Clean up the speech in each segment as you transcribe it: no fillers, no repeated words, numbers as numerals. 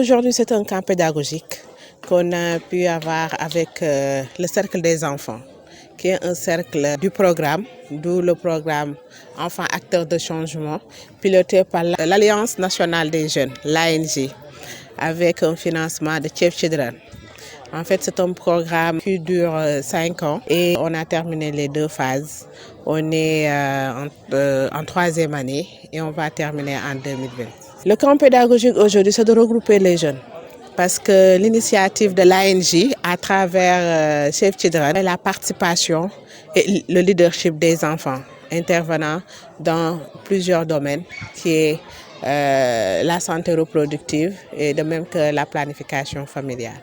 Aujourd'hui, c'est un camp pédagogique qu'on a pu avoir avec le Cercle des enfants, qui est un cercle du programme, d'où le programme Enfants Acteurs de Changement, piloté par l'Alliance nationale des jeunes, l'ANJ, avec un financement de Save Children. En fait, c'est un programme qui dure 5 ans et on a terminé les 2 phases. On est en 3e année et on va terminer en 2020. Le camp pédagogique aujourd'hui, c'est de regrouper les jeunes. Parce que l'initiative de l'ANJ à travers Save Children est la participation et le leadership des enfants intervenant dans plusieurs domaines qui est la santé reproductive et de même que la planification familiale.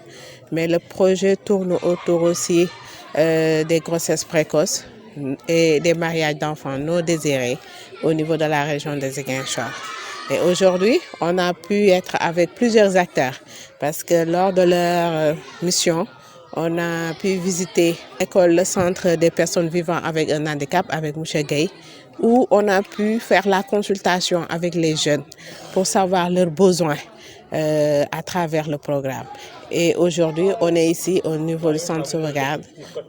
Mais le projet tourne autour aussi des grossesses précoces et des mariages d'enfants non désirés au niveau de la région de Ziguinchor. Et aujourd'hui, on a pu être avec plusieurs acteurs parce que lors de leur mission, on a pu visiter l'école, le centre des personnes vivant avec un handicap avec M. Gueye, où on a pu faire la consultation avec les jeunes pour savoir leurs besoins à travers le programme. Et aujourd'hui, on est ici au niveau du centre de sauvegarde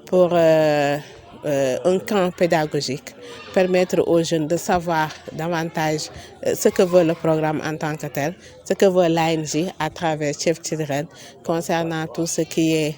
pour un camp pédagogique, permettre aux jeunes de savoir davantage ce que veut le programme en tant que tel, ce que veut l'ANJ à travers Save Children concernant tout ce qui est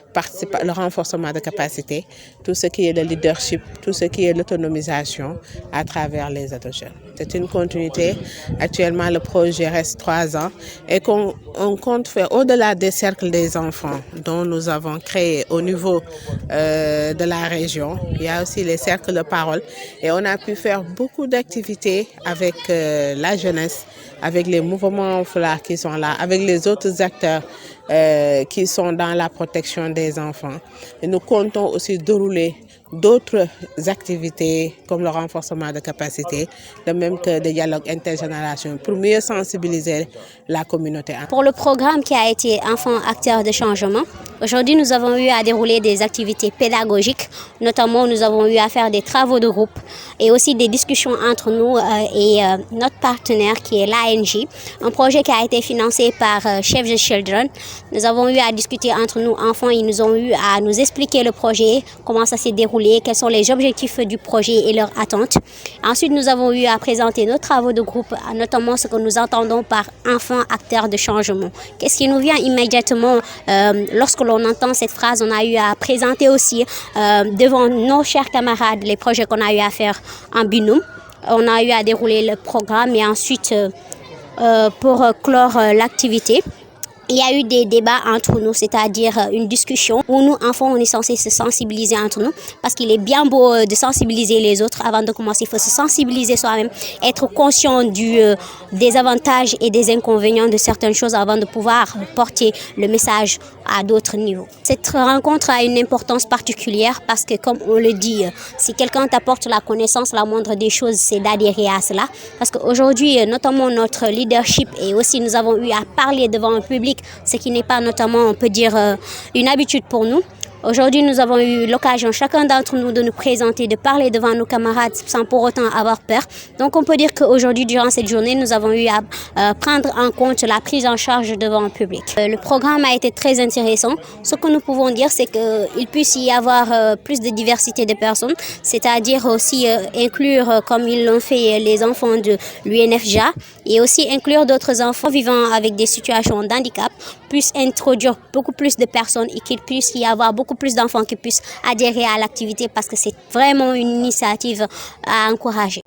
le renforcement de capacité, tout ce qui est le leadership, tout ce qui est l'autonomisation à travers les ados jeunes. C'est une continuité. Actuellement, le projet reste 3 ans et qu'on compte faire au-delà des cercles des enfants dont nous avons créé au niveau de la région. Il y a aussi les cercles de parole et on a pu faire beaucoup d'activités avec la jeunesse, avec les mouvements FLA qui sont là, avec les autres acteurs qui sont dans la protection des enfants. Et nous comptons aussi dérouler d'autres activités comme le renforcement de capacité, de même que des dialogues intergénérations pour mieux sensibiliser la communauté. Pour le programme qui a été Enfants Acteurs de Changement, aujourd'hui nous avons eu à dérouler des activités pédagogiques, notamment nous avons eu à faire des travaux de groupe et aussi des discussions entre nous et notre partenaire qui est l'ANJ, un projet qui a été financé par Save the Children. Nous avons eu à discuter entre nous enfants, ils nous ont eu à nous expliquer le projet, comment ça s'est déroulé, quels sont les objectifs du projet et leurs attentes. Ensuite, nous avons eu à présenter nos travaux de groupe, notamment ce que nous entendons par enfants acteurs de changement. Qu'est-ce qui nous vient immédiatement lorsque l'on entend cette phrase? On a eu à présenter aussi devant nos chers camarades les projets qu'on a eu à faire en binôme. On a eu à dérouler le programme et ensuite pour clore l'activité, il y a eu des débats entre nous, c'est-à-dire une discussion où nous, enfants, on est censé se sensibiliser entre nous parce qu'il est bien beau de sensibiliser les autres. Avant de commencer, il faut se sensibiliser soi-même, être conscient des avantages et des inconvénients de certaines choses avant de pouvoir porter le message à d'autres niveaux. Cette rencontre a une importance particulière parce que, comme on le dit, si quelqu'un t'apporte la connaissance, la moindre des choses, c'est d'adhérer à cela. Parce qu'aujourd'hui, notamment notre leadership et aussi nous avons eu à parler devant un public, ce qui n'est pas notamment, on peut dire, une habitude pour nous. Aujourd'hui, nous avons eu l'occasion, chacun d'entre nous, de nous présenter, de parler devant nos camarades sans pour autant avoir peur. Donc, on peut dire qu'aujourd'hui, durant cette journée, nous avons eu à prendre en compte la prise en charge devant un public. Le programme a été très intéressant. Ce que nous pouvons dire, c'est qu'il puisse y avoir plus de diversité de personnes, c'est-à-dire aussi inclure, comme ils l'ont fait, les enfants de l'UNFJA et aussi inclure d'autres enfants vivant avec des situations d'handicap, puisse introduire beaucoup plus de personnes et qu'il puisse y avoir beaucoup plus d'enfants qui puissent adhérer à l'activité parce que c'est vraiment une initiative à encourager.